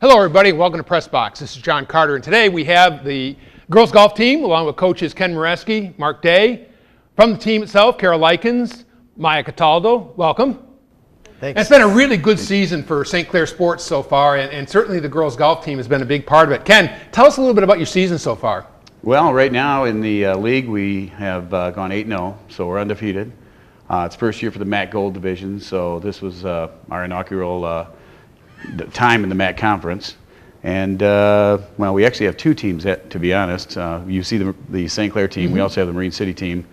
Hello everybody, welcome to Press Box. This is John Carter, and today we have the girls golf team along with coaches Ken Mareski, Mark Day. From the team itself, Kara Likens, Maya Cataldo, welcome. Thanks. And it's been a really good season for St. Clair sports so far, and certainly the girls golf team has been a big part of it. Ken, tell us a little bit about your season so far. Well, right now in the league we have gone 8-0, so we're undefeated. It's first year for the MAC Gold Division, so this was our inaugural time in the MAC Conference. And, well, we actually have two teams, to be honest. You see the St. Clair team. We also have the Marine City team.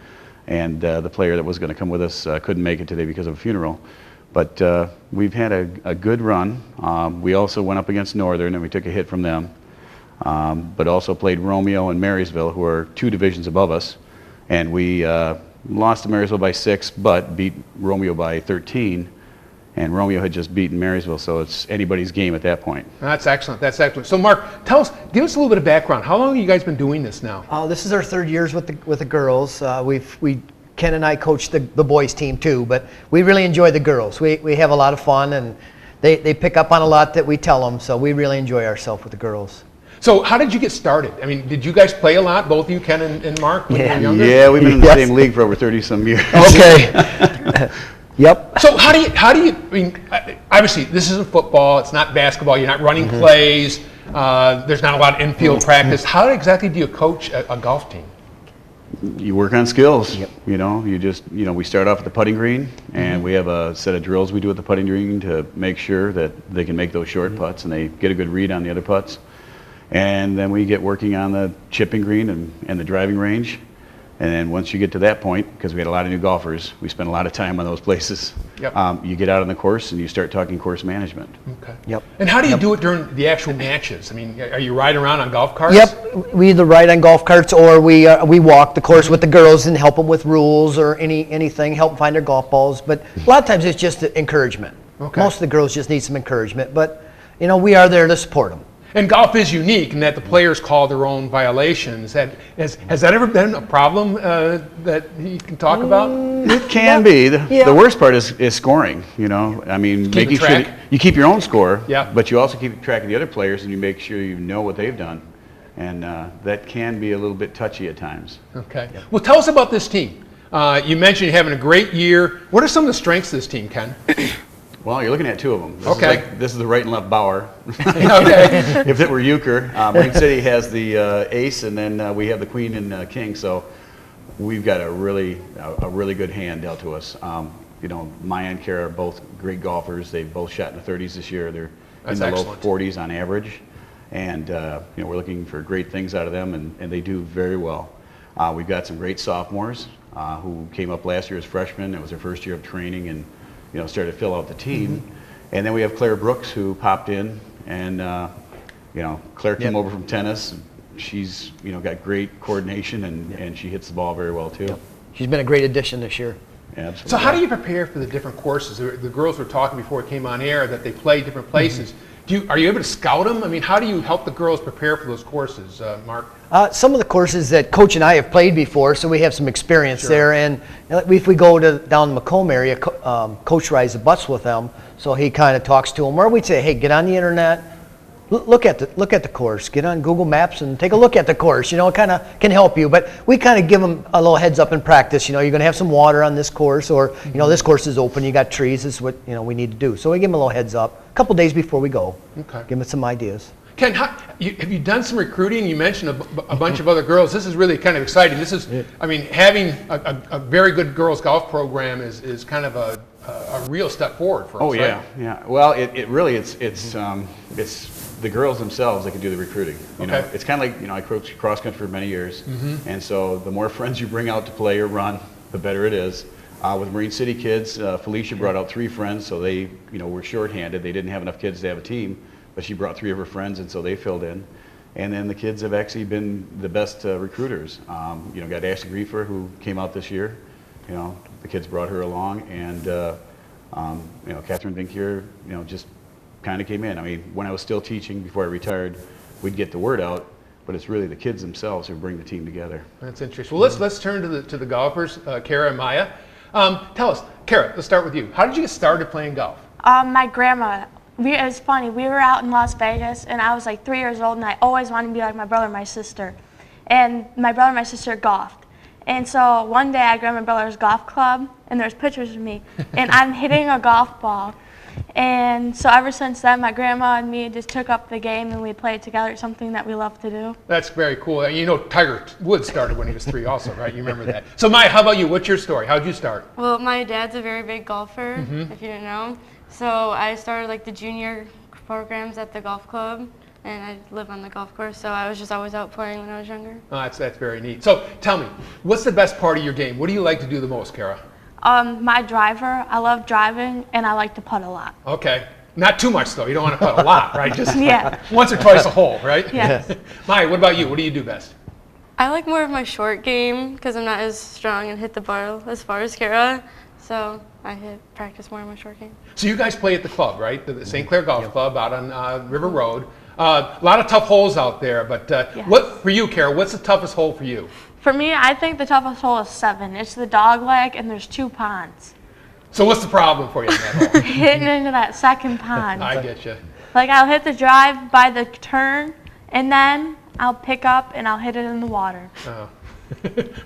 And the player that was going to come with us couldn't make it today because of a funeral. But we've had a good run. We also went up against Northern, and we took a hit from them. But also played Romeo and Marysville, who are two divisions above us. And we lost to Marysville by 6, but beat Romeo by 13. And Romeo had just beaten Marysville, so it's anybody's game at that point. That's excellent. That's excellent. So, Mark, give us a little bit of background. How long have you guys been doing this now? This is our third years with the girls. Ken and I coach the boys team too, but we really enjoy the girls. We have a lot of fun, and they pick up on a lot that we tell them. So we really enjoy ourselves with the girls. So how did you get started? I mean, did you guys play a lot, both you, Ken and Mark, when you were younger? Yeah, we've been in the same league for over 30-some years. Okay. Yep. So how do you, I mean, obviously this isn't football, it's not basketball, you're not running plays, there's not a lot of infield practice. How exactly do you coach a golf team? You work on skills. Yep. You know, we start off at the putting green, and we have a set of drills we do at the putting green to make sure that they can make those short putts and they get a good read on the other putts. And then we get working on the chipping green and the driving range. And then once you get to that point, because we had a lot of new golfers, we spent a lot of time on those places. Yep. You get out on the course and you start talking course management. Okay. Yep. And how do you do it during the actual matches? I mean, are you riding around on golf carts? Yep. We either ride on golf carts or we walk the course with the girls and help them with rules or anything, help them find their golf balls. But a lot of times it's just encouragement. Okay. Most of the girls just need some encouragement. But, you know, we are there to support them. And golf is unique in that the players call their own violations. Has that ever been a problem that you can talk about? It can be. The worst part is scoring. You know, I mean, making sure that you keep your own score, but you also keep track of the other players, and you make sure you know what they've done. And that can be a little bit touchy at times. Okay. Yep. Well, tell us about this team. You mentioned you're having a great year. What are some of the strengths of this team, Ken? Well, you're looking at two of them. This is the right and left Bauer. Okay. If it were euchre. Marine City has the ace, and then we have the queen and king. So we've got a really good hand dealt to us. You know, Maya and Kara are both great golfers. They've both shot in the 30s this year. They're in the low 40s on average. And you know, we're looking for great things out of them, and they do very well. We've got some great sophomores who came up last year as freshmen. It was their first year of training, and you know, started to fill out the team. And then we have Claire Brooks, who popped in, and you know, Claire came over from tennis. She's, you know, got great coordination, and she hits the ball very well too. Yep. She's been a great addition this year. Absolutely. So how do you prepare for the different courses? The girls were talking before it came on air that they play different places. Are you able to scout them? I mean, how do you help the girls prepare for those courses, Mark? Some of the courses that Coach and I have played before, so we have some experience there. And if we go down the Macomb area, Coach rides the bus with them, so he kind of talks to them. Or we'd say, hey, get on the internet, look at the course, get on Google Maps and take a look at the course. You know, it kind of can help you. But we kind of give them a little heads up in practice. You know, you're going to have some water on this course, or you know, this course is open. You got trees. This is what we need to do. So we give them a little heads up a couple days before we go. Okay. Give them some ideas. Ken, have you done some recruiting? You mentioned a bunch of other girls. This is really kind of exciting. This is, I mean, having a very good girls golf program is kind of a real step forward for us. Oh yeah, right? yeah. Well, it really it's the girls themselves that can do the recruiting. You know, it's kind of like, you know, I coached cross country for many years, and so the more friends you bring out to play or run, the better it is. With Marine City kids, Felicia brought out 3 friends, so they, you know, were shorthanded. They didn't have enough kids to have a team, but she brought 3 of her friends, and so they filled in. And then the kids have actually been the best recruiters. You know, got Ashley Griefer, who came out this year. You know, the kids brought her along, and you know, Catherine Vinkier, you know, just kind of came in. I mean, when I was still teaching before I retired, we'd get the word out, but it's really the kids themselves who bring the team together. That's interesting. Well, let's turn to the golfers, Kara and Maya. Tell us, Kara, let's start with you. How did you get started playing golf? My grandma it was funny. We were out in Las Vegas, and I was like 3 years old, and I always wanted to be like my brother and my sister. And my brother and my sister golfed. And so one day I grabbed my brother's golf club, and there's pictures of me, and I'm hitting a golf ball. And so ever since then, my grandma and me just took up the game, and we played together. It's something that we love to do. That's very cool. You know, Tiger Woods started when he was 3 also, right? You remember that. So Maya, how about you? What's your story? How'd you start? Well, my dad's a very big golfer, if you didn't know. So I started like the junior programs at the golf club, and I live on the golf course, so I was just always out playing when I was younger. Oh, that's very neat. So tell me, what's the best part of your game? What do you like to do the most, Kara? My driver, I love driving, and I like to putt a lot. Okay. Not too much, though. You don't want to putt a lot, right? Just Yeah. once or twice a hole, right? Yes. Maya, what about you? What do you do best? I like more of my short game because I'm not as strong and hit the ball as far as Kara, so I practice more of my short game. So you guys play at the club, right? The St. Clair Golf Club out on River Road. A lot of tough holes out there, but Yes. what for you, Kara? What's the toughest hole for you? For me, I think the toughest hole is 7. It's the dog leg, and there's 2 ponds. So what's the problem for you in that hole? Hitting into that second pond. I get you. Like, I'll hit the drive by the turn, and then I'll pick up and I'll hit it in the water. Oh.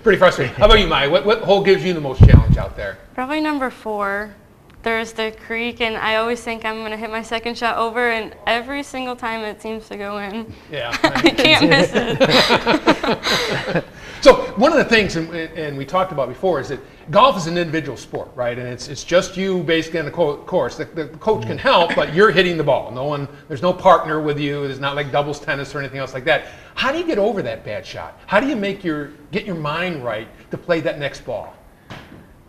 Pretty frustrating. How about you, Maya? What hole gives you the most challenge out there? Probably number 4. There's the creek, and I always think I'm going to hit my second shot over, and every single time it seems to go in. Yeah. I can't miss it. So one of the things, and we talked about before, is that golf is an individual sport, right? And it's just you basically on the course. The coach can help, but you're hitting the ball. There's no partner with you. There's not like doubles tennis or anything else like that. How do you get over that bad shot? How do you get your mind right to play that next ball?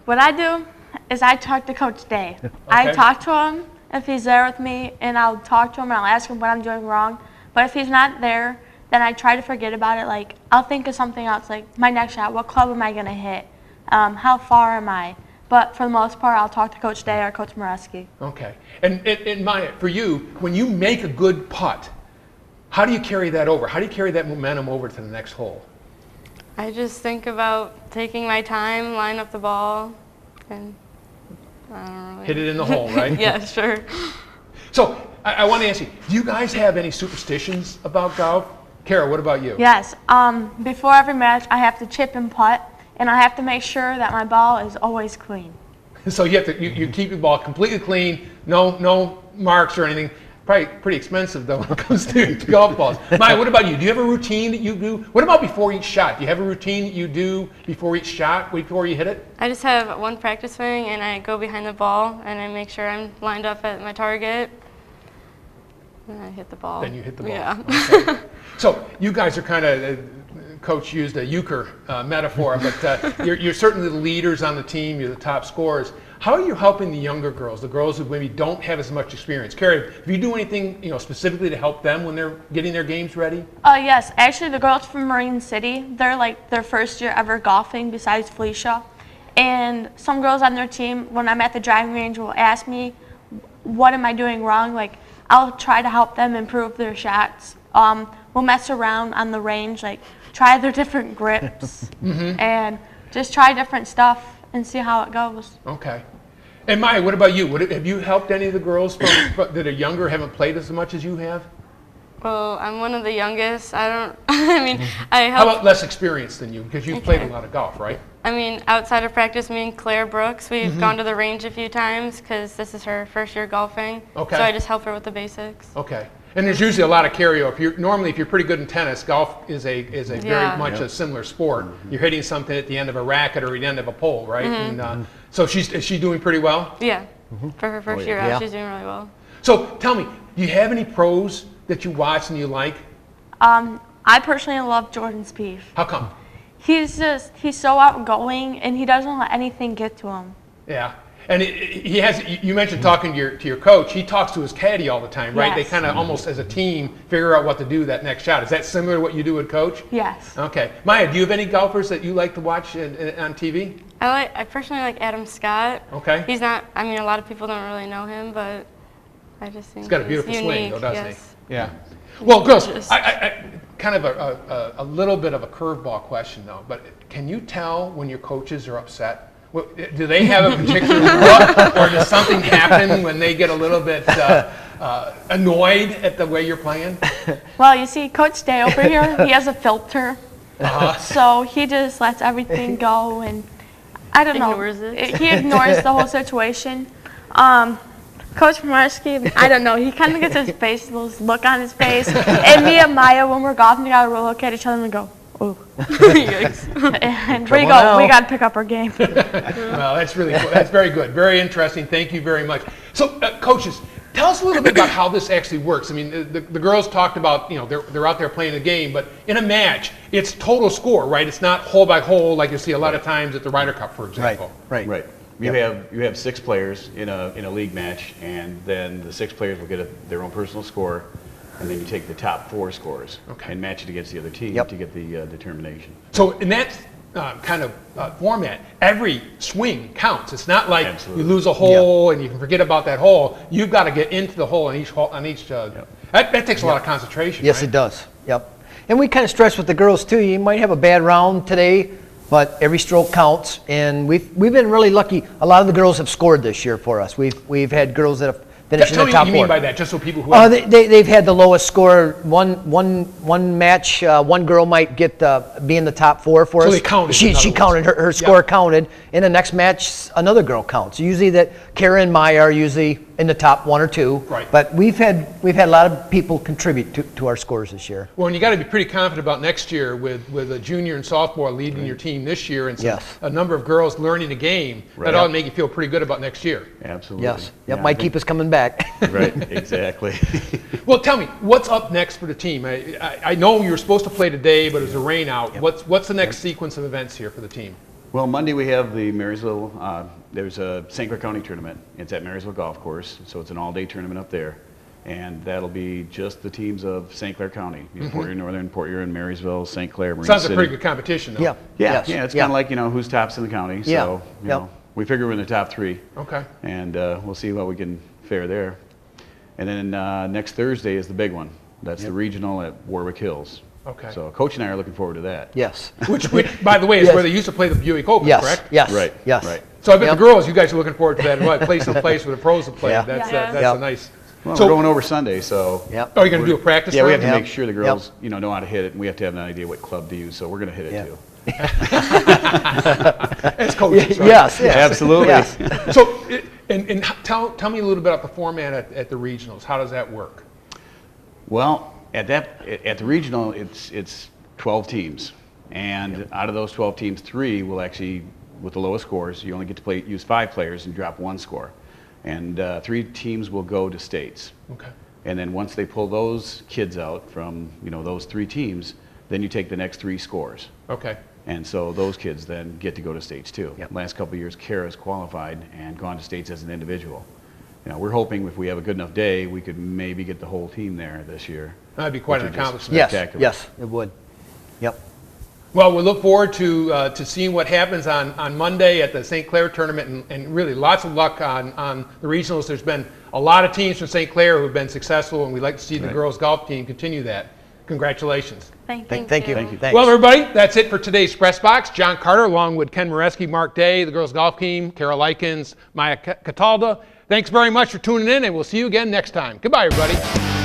What I do is I talk to Coach Day. I talk to him if he's there with me, and I'll talk to him and I'll ask him what I'm doing wrong. But if he's not there, then I try to forget about it. Like, I'll think of something else, like my next shot, what club am I going to hit? How far am I? But for the most part, I'll talk to Coach Day or Coach Mareski. Okay. And Maya, for you, when you make a good putt, how do you carry that over? How do you carry that momentum over to the next hole? I just think about taking my time, line up the ball, and I don't really... Hit it in the hole, right? Yeah, sure. So I want to ask you, do you guys have any superstitions about golf? Kara, what about you? Yes. Before every match, I have to chip and putt, and I have to make sure that my ball is always clean. So you have to you keep your ball completely clean, no marks or anything. Probably pretty expensive though when it comes to golf balls. Maya, what about you? Do you have a routine that you do? What about before each shot? Do you have a routine that you do before each shot, before you hit it? I just have one practice swing, and I go behind the ball, and I make sure I'm lined up at my target, and I hit the ball. Then you hit the ball. Yeah. Okay. So you guys are kind of, Coach used a euchre metaphor, but you're certainly the leaders on the team. You're the top scorers. How are you helping the younger girls, the girls who maybe don't have as much experience? Carrie, do you do anything specifically to help them when they're getting their games ready? Yes, actually the girls from Marine City, they're like their first year ever golfing besides Felicia. And some girls on their team, when I'm at the driving range, will ask me, what am I doing wrong? Like, I'll try to help them improve their shots. We'll mess around on the range, like try their different grips and just try different stuff and see how it goes. Okay. And Maya, what about you? Have you helped any of the girls that are younger, haven't played as much as you have? Well, I'm one of the youngest. I mean, I help. How about less experienced than you? Because you've played a lot of golf, right? I mean, outside of practice, me and Claire Brooks, we've gone to the range a few times because this is her first year golfing. Okay. So I just help her with the basics. Okay. And there's usually a lot of carryover. Normally, if you're pretty good in tennis, golf is a very much a similar sport. You're hitting something at the end of a racket or at the end of a pole, right? And so is she doing pretty well? Yeah. For her first year out, she's doing really well. So tell me, do you have any pros that you watch and you like? I personally love Jordan Spieth. How come? He's so outgoing, and he doesn't let anything get to him. Yeah. And he has. You mentioned talking to your coach. He talks to his caddy all the time, right? Yes. They kind of almost as a team figure out what to do that next shot. Is that similar to what you do with coach? Yes. Okay. Maya, do you have any golfers that you like to watch on TV? I personally like Adam Scott. Okay. He's not. I mean, a lot of people don't really know him, but I just think He's got a beautiful unique. swing, though, doesn't Yes. he? Yeah. Well, girls, Gorgeous. I kind of a little bit of a curveball question though. But can you tell when your coaches are upset? Do they have a particular look, or does something happen when they get a little bit annoyed at the way you're playing? Well, you see, Coach Day over here, he has a filter. So he just lets everything go, and I don't know. Ignores it. He ignores the whole situation. Coach Mareski, I don't know. He kind of gets his face, this look on his face. And me and Maya, when we're golfing together, we'll look at each other and go, "Oh." And we go, we got to pick up our game. Well, that's really cool. That's very good. Very interesting. Thank you very much. So, coaches, tell us a little bit about how this actually works. I mean, the girls talked about, they're out there playing a game, but in a match, it's total score, right? It's not hole by hole like you see a lot of times at the Ryder Cup, for example. Right. You have 6 players in a league match, and then the 6 players will get their own personal score, and then you take the top 4 scores and match it against the other team to get the determination. So in that kind of format, every swing counts. It's not like you lose a hole and you can forget about that hole. You've got to get into the hole on each. That takes a lot of concentration. Yes, right? it does. Yep. And we kind of stress with the girls too. You might have a bad round today, but every stroke counts. And we've been really lucky. A lot of the girls have scored this year for us. We've had girls that have finished in the top 4. Tell me what you mean by that, just so people who they've had the lowest score. One match, one girl might get be in the top 4 for us. So they counted. She counted her score counted. In the next match, another girl counts. Usually that Kara and Maya are usually in the top 1 or 2. Right. But we've had a lot of people contribute to our scores this year. Well, and you got to be pretty confident about next year with a junior and sophomore leading your team this year, and a number of girls learning the game. That ought to make you feel pretty good about next year. Absolutely. Yes. Yep. Might keep us coming back. Right. Exactly. Well, tell me, what's up next for the team? I know you were supposed to play today, but there's a rain out. What's the next sequence of events here for the team? Well, Monday we have the Marysville, there's a St. Clair County tournament. It's at Marysville Golf Course, so it's an all-day tournament up there. And that'll be just the teams of St. Clair County. Port Huron Northern, Port Huron, Marysville, St. Clair, Marine Sounds City. a pretty good competition, though. Yeah, it's kind of like, who's tops in the county. So, Yeah. we figure we're in the top 3. Okay. And we'll see what we can fare there. And then next Thursday is the big one. That's the regional at Warwick Hills. Okay. So Coach and I are looking forward to that. Yes. Which by the way, is where they used to play the Buick Open, correct? Yes. Right. Yes. Right. So I bet the girls, you guys are looking forward to that. What, play someplace where the pros have played. Yeah. That's Yeah. a nice. Well, So- we're going over Sunday, so. Yep. Oh, you're going to do a practice Yeah, we have round? to make sure the girls, know how to hit it, and we have to have an idea what club to use, so we're going to hit it too. As coaches, right? Yes. Absolutely. Yes. So, and tell me a little bit about the format at the regionals. How does that work? Well, at the regional, it's 12 teams, and out of those 12 teams, 3 will actually, with the lowest scores, you only get to use 5 players and drop 1 score, and 3 teams will go to states. Okay. And then once they pull those kids out from those 3 teams, then you take the next 3 scores. Okay. And so those kids then get to go to states too. Yep. Last couple of years, Kara's qualified and gone to states as an individual. We're hoping if we have a good enough day, we could maybe get the whole team there this year. That'd be quite an Which would just accomplishment. spectacular. Yes, it would. Yep. Well, we look forward to seeing what happens on Monday at the St. Clair tournament, and really lots of luck on the regionals. There's been a lot of teams from St. Clair who have been successful, and we'd like to see the girls golf team continue that. Congratulations. Thank you. Thank you. Thanks. Well, everybody, that's it for today's Press Box. John Carter, along with Ken Mareski, Mark Day, the girls golf team, Carol Likens, Maya Catalda. Thanks very much for tuning in, and we'll see you again next time. Goodbye, everybody.